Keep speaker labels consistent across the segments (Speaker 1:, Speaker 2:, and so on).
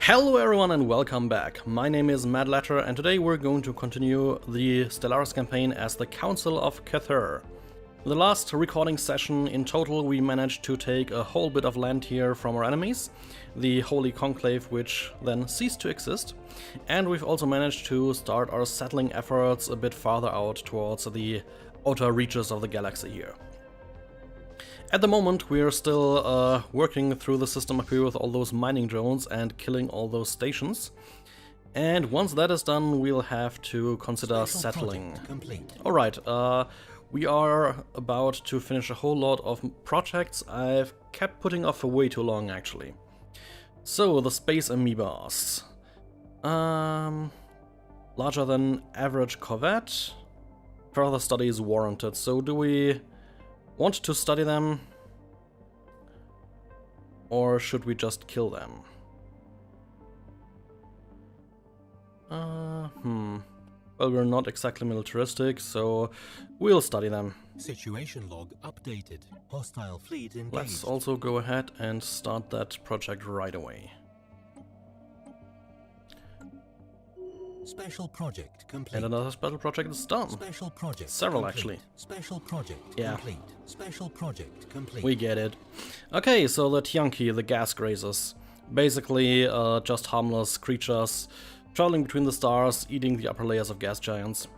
Speaker 1: Hello everyone and welcome back. My name is Mad Latter and today we're going to continue the Stellaris campaign as the Council of Cathur. In the last recording session in total we managed to take a whole bit of land here from our enemies, the Holy Conclave, which then ceased to exist, and we've also managed to start our settling efforts a bit farther out towards the outer reaches of the galaxy here. At the moment we are still working through the system up here with all those mining drones and killing all those stations. And once that is done, we'll have to consider settling. Alright, we are about to finish a whole lot of projects I've kept putting off for way too long actually. So, the space amoebas. Larger than average corvette. Further study is warranted, so do we want to study them, or should we just kill them? Well, we're not exactly militaristic, so we'll study them.
Speaker 2: Situation log updated. Hostile fleet engaged.
Speaker 1: Let's also go ahead and start that project right away.
Speaker 2: Special project complete.
Speaker 1: And another special project is done.
Speaker 2: Special project
Speaker 1: Several
Speaker 2: complete.
Speaker 1: actually.
Speaker 2: Special project
Speaker 1: Yeah.
Speaker 2: complete. Special project complete.
Speaker 1: We get it. Okay, so the Tianki, the gas grazers. Basically just harmless creatures traveling between the stars, eating the upper layers of gas giants.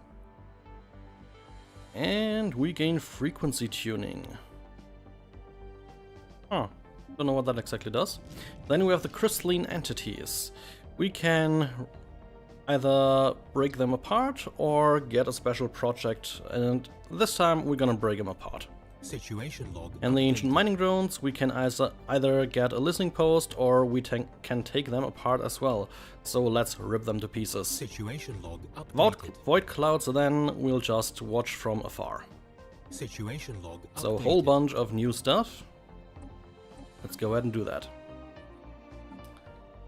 Speaker 1: And we gain frequency tuning. Huh, don't know what that exactly does. Then we have the crystalline entities. We can either break them apart or get a special project, and this time we're gonna break them apart.
Speaker 2: Situation log.
Speaker 1: And the ancient mining drones, we can either get a listening post or we can take them apart as well. So let's rip them to pieces.
Speaker 2: Situation log updated.
Speaker 1: Void clouds, then we'll just watch from afar.
Speaker 2: Situation log updated.
Speaker 1: So a whole bunch of new stuff. Let's go ahead and do that.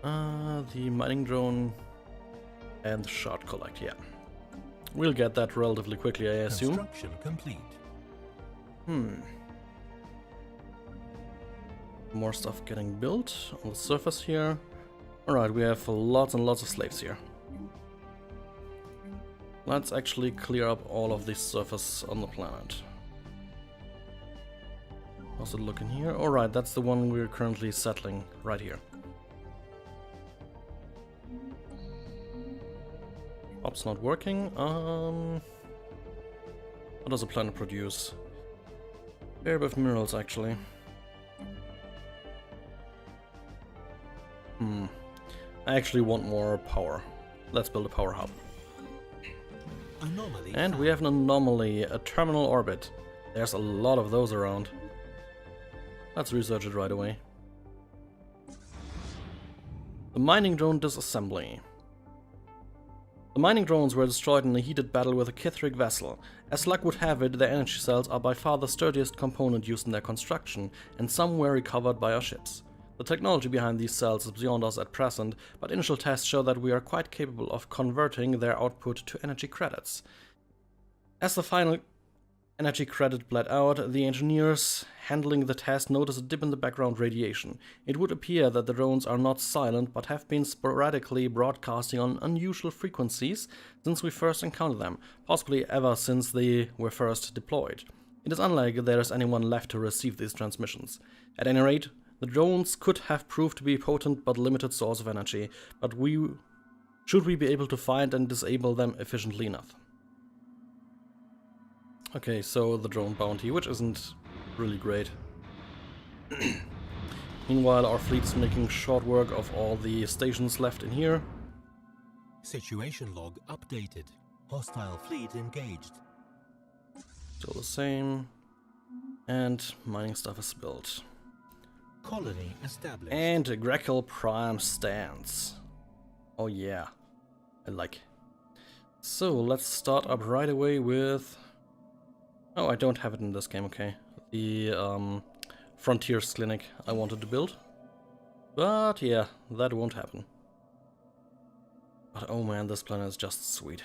Speaker 1: The mining drone and the shard collect, yeah. We'll get that relatively quickly, I assume.
Speaker 2: Construction complete.
Speaker 1: More stuff getting built on the surface here. Alright, we have lots and lots of slaves here. Let's actually clear up all of the surface on the planet. How's it looking here? Alright, that's the one we're currently settling right here. Op's not working. What does the planet produce? Fair bit of minerals, actually. I actually want more power. Let's build a power hub.
Speaker 2: Anomaly
Speaker 1: And
Speaker 2: found.
Speaker 1: we have an anomaly, a terminal orbit. There's a lot of those around. Let's research it right away. The mining drone disassembly. The mining drones were destroyed in a heated battle with a Kithric vessel. As luck would have it, their energy cells are by far the sturdiest component used in their construction, and some were recovered by our ships. The technology behind these cells is beyond us at present, but initial tests show that we are quite capable of converting their output to energy credits. As the final energy credit bled out, the engineers handling the test noticed a dip in the background radiation. It would appear that the drones are not silent, but have been sporadically broadcasting on unusual frequencies since we first encountered them, possibly ever since they were first deployed. It is unlikely there is anyone left to receive these transmissions. At any rate, the drones could have proved to be a potent but limited source of energy, but should we be able to find and disable them efficiently enough? Okay, so the drone bounty, which isn't really great. Meanwhile, our fleet's making short work of all the stations left in here.
Speaker 2: Situation log updated. Hostile fleet engaged.
Speaker 1: Still the same. And mining stuff is built.
Speaker 2: Colony established.
Speaker 1: And Grekel Prime stands. Oh yeah, I like. So let's start up right away with... Oh, I don't have it in this game, okay. The Frontiers Clinic I wanted to build. But yeah, that won't happen. But oh man, this planet is just sweet.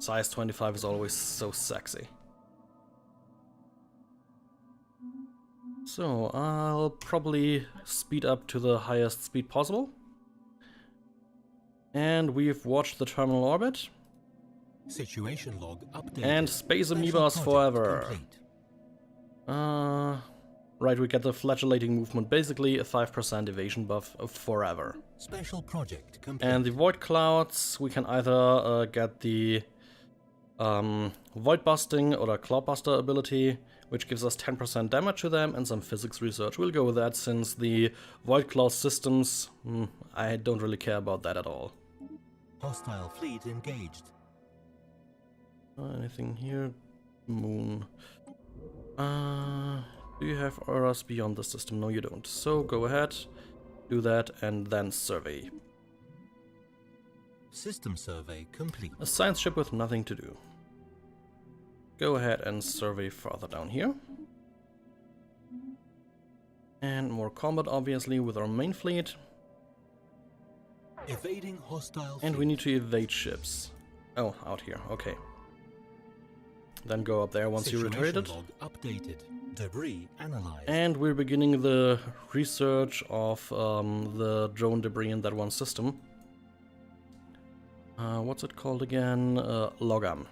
Speaker 1: Size 25 is always so sexy. So I'll probably speed up to the highest speed possible. And we've watched the terminal orbit.
Speaker 2: Situation log updated.
Speaker 1: And space
Speaker 2: Special
Speaker 1: amoebas
Speaker 2: project
Speaker 1: forever.
Speaker 2: complete.
Speaker 1: Right, we get the flagellating movement, basically a 5% evasion buff forever.
Speaker 2: Special project complete.
Speaker 1: And the void clouds, we can either get the void busting or a cloud buster ability, which gives us 10% damage to them, and some physics research. We'll go with that, since the void cloud systems, I don't really care about that at all.
Speaker 2: Hostile fleet engaged.
Speaker 1: Anything here? Moon. Do you have auras beyond the system? No, you don't. So go ahead, do that, and then survey.
Speaker 2: System survey complete.
Speaker 1: A science ship with nothing to do. Go ahead and survey farther down here. And more combat, obviously, with our main fleet.
Speaker 2: Evading hostile
Speaker 1: And
Speaker 2: fleet.
Speaker 1: we need to evade ships. Oh, out here, okay. Then go up there once you retracted.
Speaker 2: Log updated. Debris analyzed.
Speaker 1: And we're beginning the research of the drone debris in that one system. What's it called again? Logam.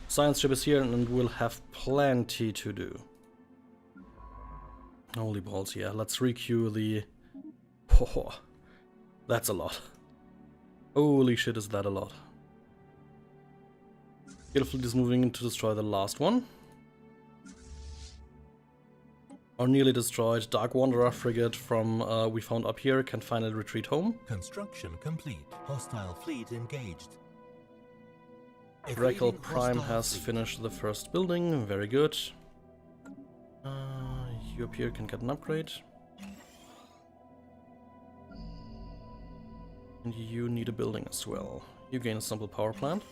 Speaker 1: Science ship is here and we'll have plenty to do. Holy balls, yeah. Let's requeue the... Oh, that's a lot. Holy shit, is that a lot. Gale fleet is moving in to destroy the last one. Our nearly destroyed Dark Wanderer frigate from we found up here can finally retreat home.
Speaker 2: Construction complete. Hostile fleet engaged.
Speaker 1: Dracal
Speaker 2: Evading
Speaker 1: Prime
Speaker 2: hostile
Speaker 1: has
Speaker 2: fleet.
Speaker 1: finished the first building, very good. You up here can get an upgrade. And you need a building as well. You gain a simple power plant.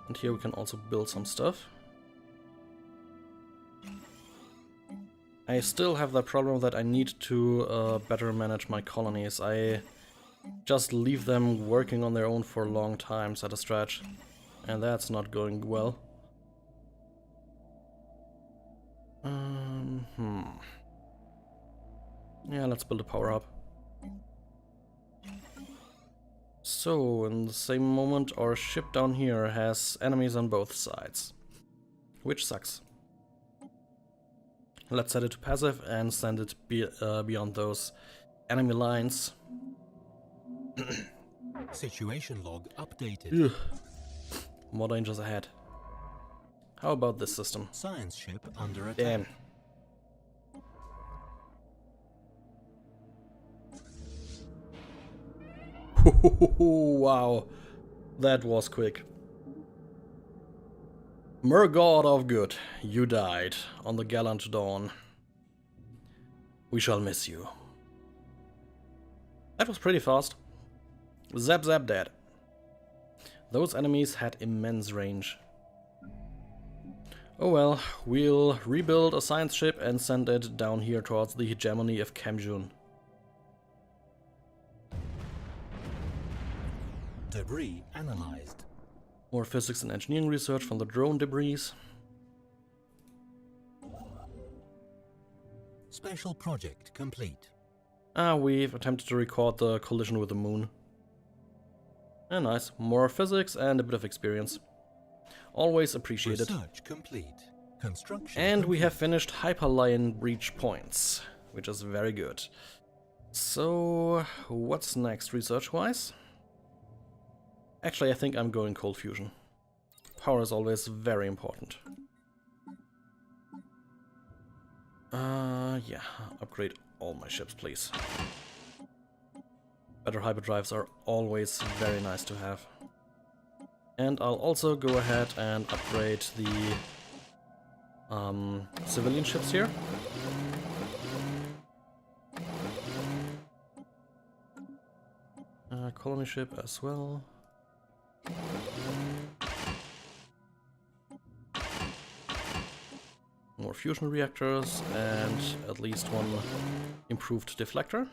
Speaker 1: And here we can also build some stuff. I still have that problem that I need to better manage my colonies. I just leave them working on their own for long times at a stretch, and that's not going well. Yeah, let's build a power up. So, in the same moment, our ship down here has enemies on both sides, which sucks. Let's set it to passive and send it beyond those enemy lines.
Speaker 2: Situation log updated.
Speaker 1: Ugh. More dangers ahead. How about this system?
Speaker 2: Science ship under attack.
Speaker 1: Damn. Wow, that was quick. Mergod of Good, you died on the gallant dawn. We shall miss you. That was pretty fast. Zap zap dead. Those enemies had immense range. Oh well, we'll rebuild a science ship and send it down here towards the hegemony of Kamjun.
Speaker 2: Debris analyzed.
Speaker 1: More physics and engineering research from the drone debris.
Speaker 2: Special project complete.
Speaker 1: We've attempted to record the collision with the moon. Nice. More physics and a bit of experience. Always appreciated.
Speaker 2: Research complete. Construction
Speaker 1: And we
Speaker 2: complete.
Speaker 1: have finished Hyperlion breach points, which is very good. So, what's next research-wise? Actually, I think I'm going cold fusion. Power is always very important. Yeah, upgrade all my ships, please. Better hyperdrives are always very nice to have. And I'll also go ahead and upgrade the civilian ships here. Colony ship as well. More fusion reactors and at least one improved deflector.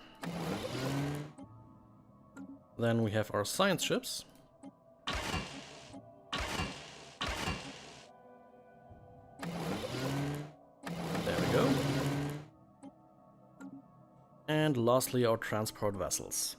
Speaker 1: Then we have our science ships. There we go. And lastly, our transport vessels.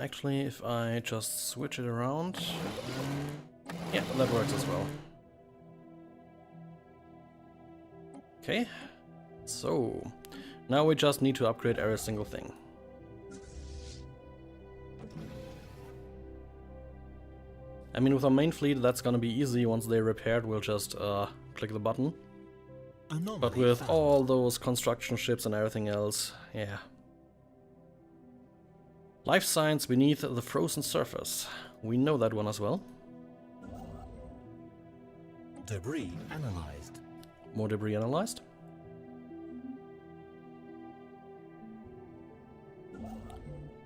Speaker 1: actually, if I just switch it around... Yeah, that works as well. Okay, so now we just need to upgrade every single thing. I mean, with our main fleet, that's gonna be easy. Once they're repaired, we'll just click the button. But with all those construction ships and everything else, yeah. Life signs beneath the frozen surface. We know that one as well.
Speaker 2: Debris analyzed.
Speaker 1: More debris analyzed.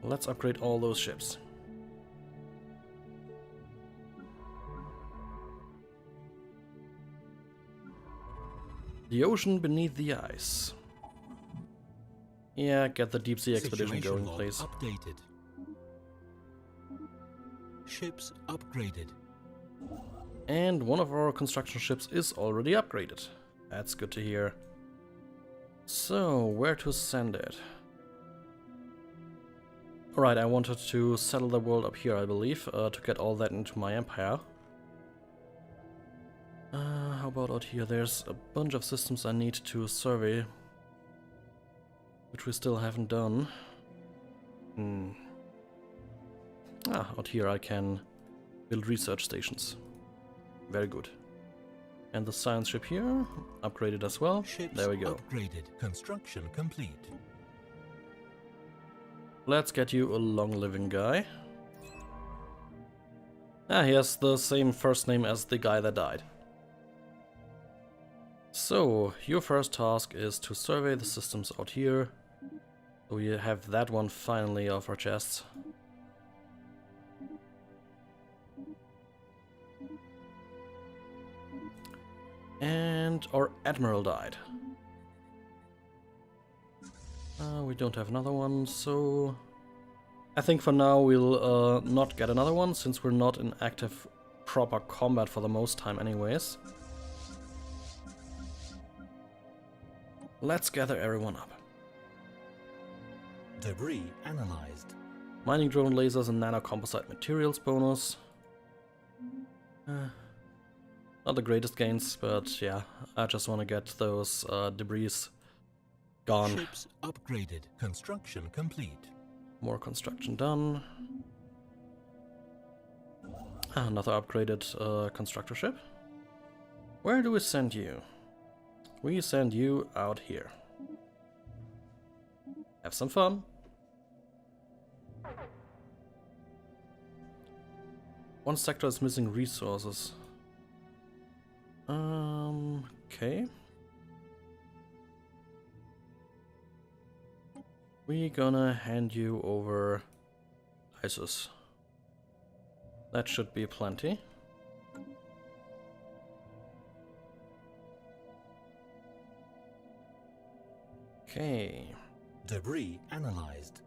Speaker 1: Let's upgrade all those ships. The ocean beneath the ice. Yeah, get the deep sea expedition
Speaker 2: Situation
Speaker 1: going,
Speaker 2: log
Speaker 1: please.
Speaker 2: Updated. Ships upgraded.
Speaker 1: And one of our construction ships is already upgraded. That's good to hear. So, where to send it? Alright, I wanted to settle the world up here, I believe, to get all that into my empire. How about out here? There's a bunch of systems I need to survey, which we still haven't done. Out here I can build research stations. Very good. And the science ship here, upgraded as well.
Speaker 2: Ships
Speaker 1: there we go.
Speaker 2: Upgraded. Construction complete.
Speaker 1: Let's get you a long-living guy. He has the same first name as the guy that died. So, your first task is to survey the systems out here. So we have that one finally off our chests. And our admiral died. We don't have another one, so... I think for now we'll not get another one, since we're not in active proper combat for the most time anyways. Let's gather everyone up.
Speaker 2: Debris analyzed.
Speaker 1: Mining drone lasers and nanocomposite materials bonus. Not the greatest gains, but yeah, I just want to get those debris gone.
Speaker 2: Ships upgraded. Construction complete.
Speaker 1: More construction done. Another upgraded constructor ship. Where do we send you? We send you out here. Have some fun. One sector is missing resources. Okay. We're gonna hand you over ISIS. That should be plenty. Okay.
Speaker 2: Debris analyzed.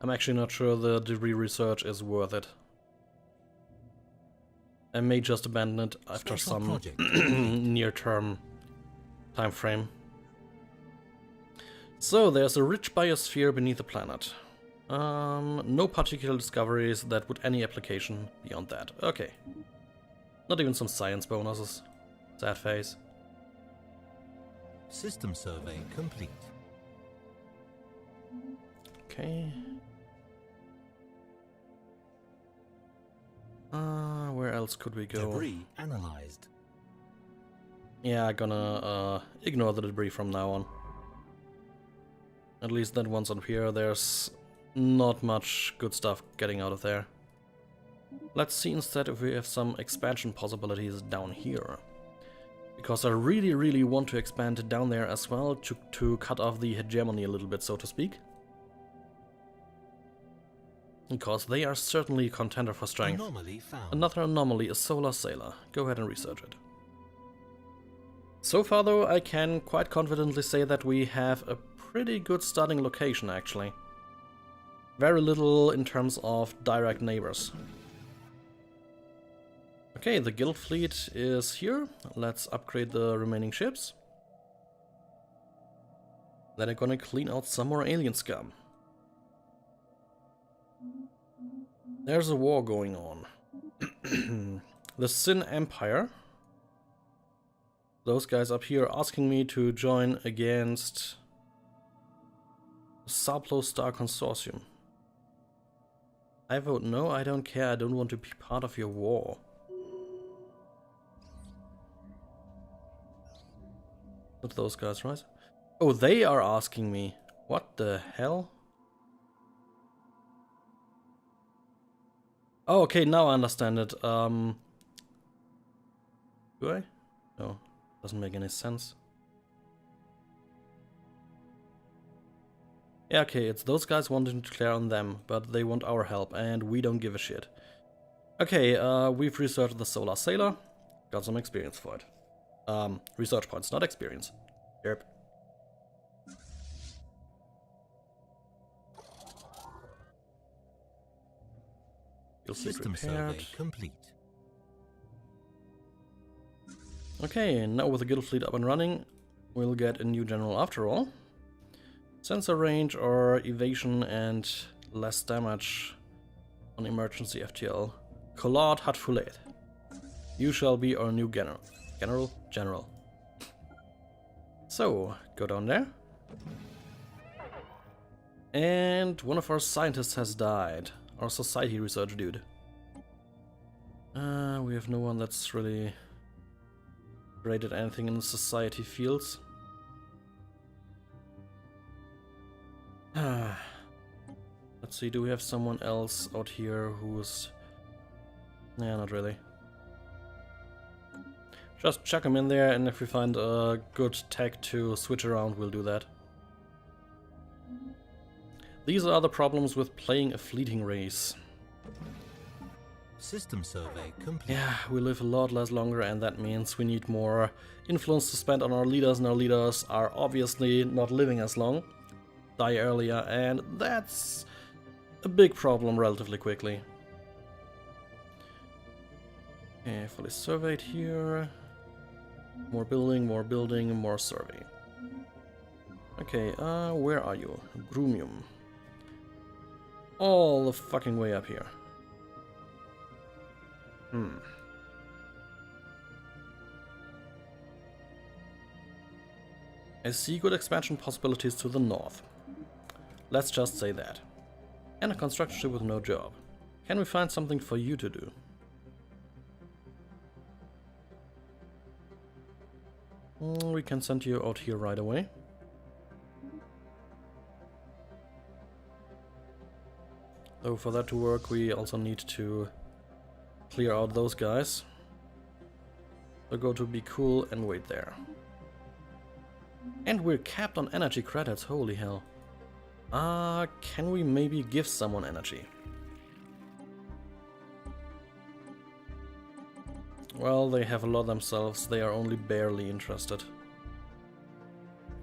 Speaker 1: I'm actually not sure the debris research is worth it. I may just abandon it after some near-term time frame. So, there's a rich biosphere beneath the planet. No particular discoveries that would any application beyond that. Okay. Not even some science bonuses. Sad face.
Speaker 2: System survey complete.
Speaker 1: Okay. Where else could we go?
Speaker 2: Debris analyzed.
Speaker 1: Yeah, I'm gonna ignore the debris from now on. At least that one's up here. There's not much good stuff getting out of there. Let's see instead if we have some expansion possibilities down here. Because I really want to expand down there as well to cut off the hegemony a little bit, so to speak. Because they are certainly a contender for strength.
Speaker 2: Anomaly found.
Speaker 1: Another anomaly, a solar sailor. Go ahead and research it. So far though, I can quite confidently say that we have a pretty good starting location actually. Very little in terms of direct neighbors. Okay, the guild fleet is here. Let's upgrade the remaining ships. Then I'm gonna clean out some more alien scum. There's a war going on. The Sin Empire. Those guys up here asking me to join against the Saplo Star Consortium. I vote no, I don't care, I don't want to be part of your war. Not those guys, right? Oh, they are asking me. What the hell? Oh, okay, now I understand it. Do I? No, doesn't make any sense. Yeah, okay, it's those guys wanting to declare on them, but they want our help, and we don't give a shit. Okay, we've researched the Solar Sailor. Got some experience for it. Research points, not experience. Yep.
Speaker 2: System survey complete.
Speaker 1: Okay, now with the guild fleet up and running, we'll get a new general after all. Sensor range or evasion and less damage on emergency FTL. Collard Hatfulet. You shall be our new general. General. So, go down there. And one of our scientists has died. Our society research dude. We have no one that's really rated anything in the society fields. Let's see, do we have someone else out here who's... Yeah, not really. Just chuck him in there, and if we find a good tech to switch around, we'll do that. These are the problems with playing a fleeting race.
Speaker 2: System survey complete.
Speaker 1: Yeah, we live a lot less longer, and that means we need more influence to spend on our leaders, and our leaders are obviously not living as long. Die earlier, and that's a big problem relatively quickly. Okay, fully surveyed here. More building, more survey. Okay, where are you? Grumium. All the fucking way up here. I see good expansion possibilities to the north. Let's just say that. And a construction ship with no job. Can we find something for you to do? We can send you out here right away. Though for that to work, we also need to clear out those guys. So go to be cool and wait there. And we're capped on energy credits, holy hell. Can we maybe give someone energy? Well, they have a lot themselves, they are only barely interested.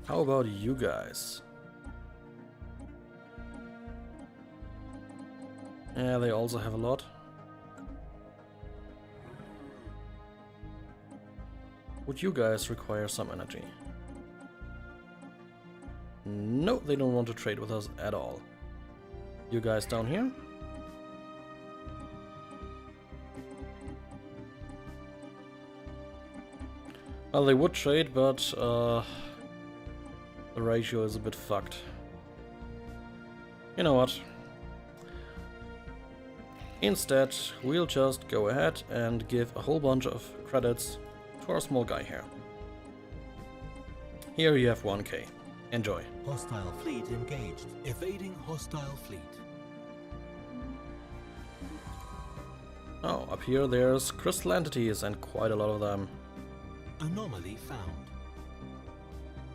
Speaker 1: How about you guys? Yeah, they also have a lot. Would you guys require some energy? No, they don't want to trade with us at all. You guys down here? Well, they would trade, but the ratio is a bit fucked. You know what? Instead, we'll just go ahead and give a whole bunch of credits to our small guy here. Here you have 1k. Enjoy.
Speaker 2: Hostile fleet engaged. Evading hostile fleet.
Speaker 1: Oh, up here there's crystal entities and quite a lot of them.
Speaker 2: Anomaly found.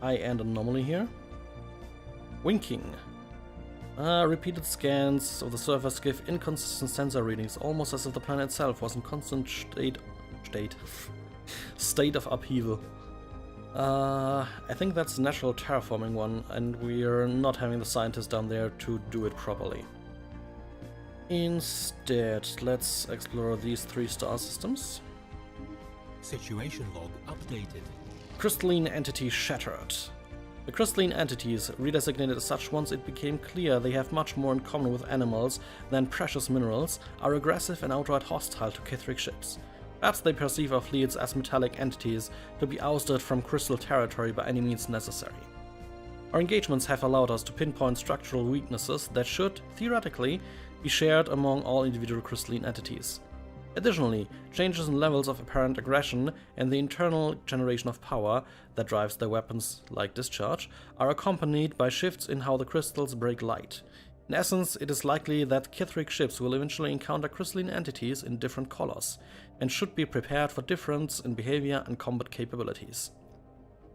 Speaker 1: High-end anomaly here. Winking. Repeated scans of the surface give inconsistent sensor readings, almost as if the planet itself was in constant state of upheaval. I think that's a natural terraforming one, and we're not having the scientists down there to do it properly. Instead, let's explore these 3 star systems.
Speaker 2: Situation log updated.
Speaker 1: Crystalline entity shattered. The crystalline entities, redesignated as such once it became clear they have much more in common with animals than precious minerals, are aggressive and outright hostile to Kithric ships. Perhaps they perceive our fleets as metallic entities to be ousted from crystal territory by any means necessary. Our engagements have allowed us to pinpoint structural weaknesses that should, theoretically, be shared among all individual crystalline entities. Additionally, changes in levels of apparent aggression and the internal generation of power that drives their weapons like discharge are accompanied by shifts in how the crystals break light. In essence, it is likely that Kithric ships will eventually encounter crystalline entities in different colors, and should be prepared for difference in behavior and combat capabilities.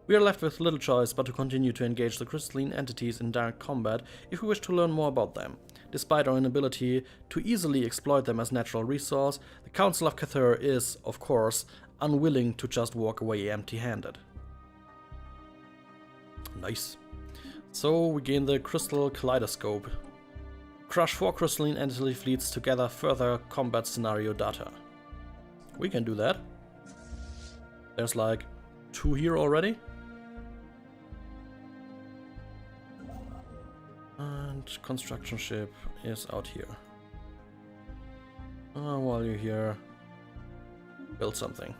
Speaker 1: We are left with little choice but to continue to engage the crystalline entities in direct combat if we wish to learn more about them. Despite our inability to easily exploit them as natural resource, the Council of Cathur is, of course, unwilling to just walk away empty-handed. Nice. So we gain the Crystal Kaleidoscope. Crush 4 crystalline entity fleets to gather further combat scenario data. We can do that. There's like 2 here already. And construction ship is out here. While you're here, build something.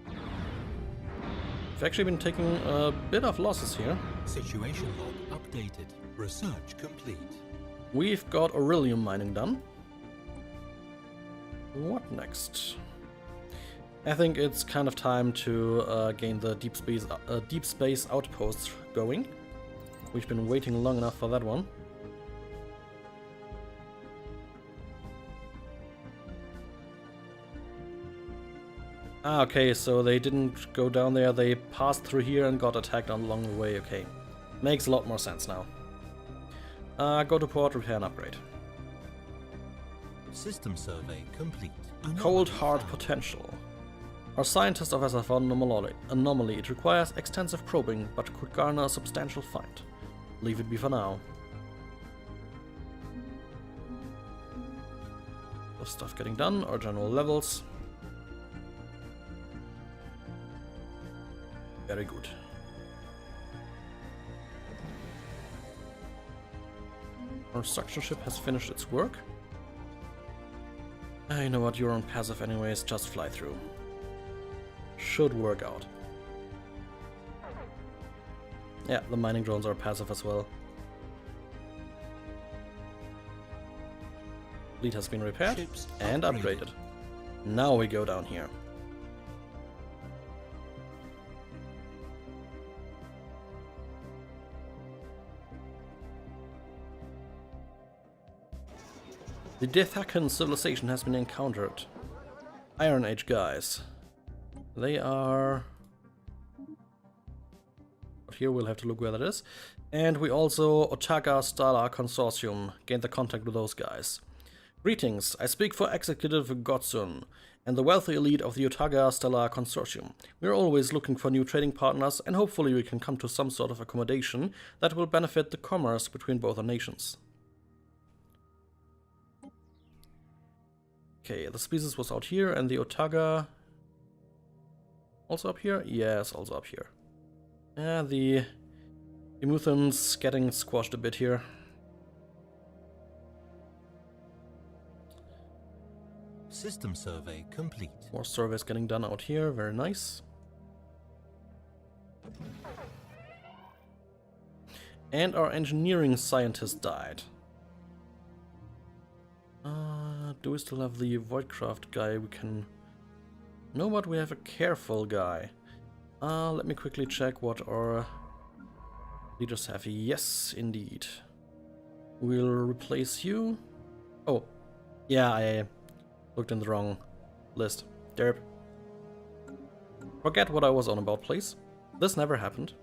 Speaker 1: We've actually been taking a bit of losses here.
Speaker 2: Situation log updated. Research complete.
Speaker 1: We've got Aurelium mining done. What next? I think it's kind of time to gain the deep space outposts going. We've been waiting long enough for that one. Ah, okay, so they didn't go down there, they passed through here and got attacked along the way, okay. Makes a lot more sense now. Go to port, repair and upgrade.
Speaker 2: System survey complete.
Speaker 1: Cold hard potential. Our scientists of a found an anomaly. It requires extensive probing, but could garner a substantial find. Leave it be for now. The stuff getting done, our general levels. Very good. Our suction ship has finished its work. You know what, you're on passive anyways, just fly through. Should work out. Yeah, the mining drones are passive as well. Fleet has been repaired and upgraded. Now we go down here. The Dethakan civilization has been encountered. Iron Age guys. They are... Here we'll have to look where that is. And we also, Otaga Stala Consortium, gained the contact with those guys. Greetings, I speak for Executive Godsun and the wealthy elite of the Otaga Stala Consortium. We are always looking for new trading partners and hopefully we can come to some sort of accommodation that will benefit the commerce between both our nations. Okay, the species was out here and the Otaga... Also up here? Yes, also up here. Yeah, the Emuthans getting squashed a bit here.
Speaker 2: System survey complete.
Speaker 1: More surveys getting done out here, very nice. And our engineering scientist died. Do we still have the Voidcraft guy we can... No, but we have a careful guy. Let me quickly check what our leaders have. Yes, indeed. We'll replace you. Oh, yeah, I looked in the wrong list. Derp. Forget what I was on about, please. This never happened.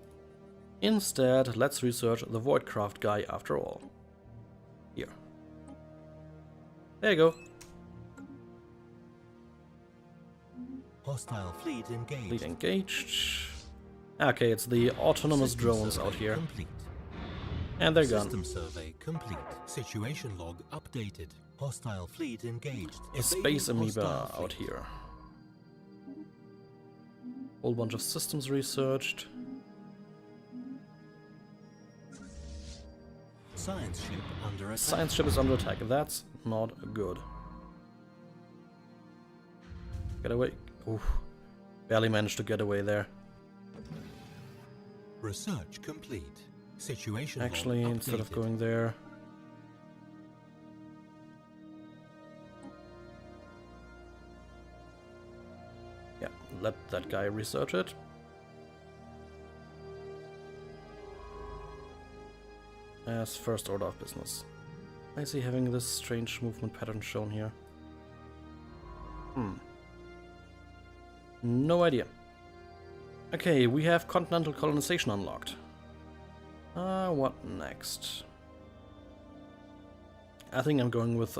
Speaker 1: Instead, let's research the Voidcraft guy after all. Here. There you go.
Speaker 2: Hostile fleet engaged.
Speaker 1: Fleet engaged. Okay, it's the autonomous drones out here.
Speaker 2: Complete.
Speaker 1: And they're gone.
Speaker 2: System survey complete. Situation log updated. Hostile fleet engaged.
Speaker 1: A space
Speaker 2: Evading
Speaker 1: amoeba
Speaker 2: hostile
Speaker 1: out
Speaker 2: fleet.
Speaker 1: here. Whole bunch of systems researched.
Speaker 2: Science ship under attack.
Speaker 1: Science ship is under attack. That's not good. Get away. Oof. Barely managed to get away there.
Speaker 2: Research complete. Situation log
Speaker 1: Actually, instead of
Speaker 2: updated.
Speaker 1: going there... Yeah, let that guy research it. As first order of business. Why is he having this strange movement pattern shown here? No idea. Okay, we have continental colonization unlocked. What next? I think I'm going with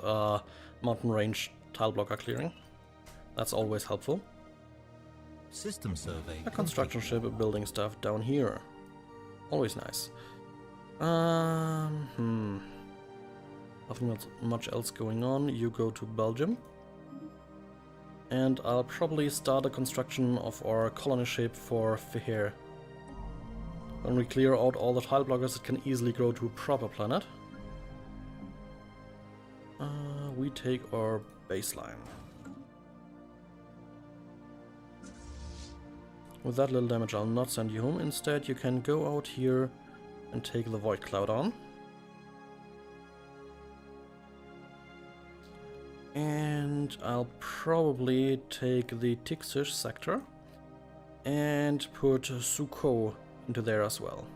Speaker 1: mountain range tile blocker clearing. That's always helpful.
Speaker 2: System survey.
Speaker 1: A construction ship building stuff down here. Always nice. Nothing much else going on. You go to Belgium. And I'll probably start a construction of our colony ship for Fehir. When we clear out all the tile blockers, it can easily grow to a proper planet. We take our baseline. With that little damage, I'll not send you home. Instead, you can go out here and take the Void Cloud on. And I'll probably take the Tixish sector and put Suko into there as well.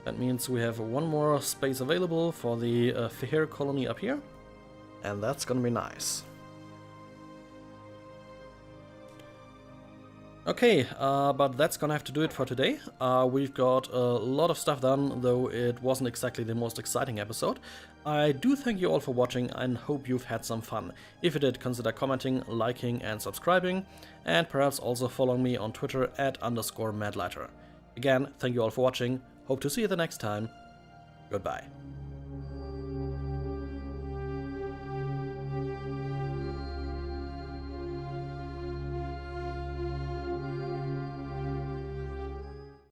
Speaker 1: That means we have one more space available for the Fehir colony up here, and that's gonna be nice. Okay, but that's gonna have to do it for today. We've got a lot of stuff done, though it wasn't exactly the most exciting episode. I do thank you all for watching and hope you've had some fun. If you did, consider commenting, liking and subscribing, and perhaps also following me on Twitter @_madlighter. Again, thank you all for watching, hope to see you the next time, goodbye.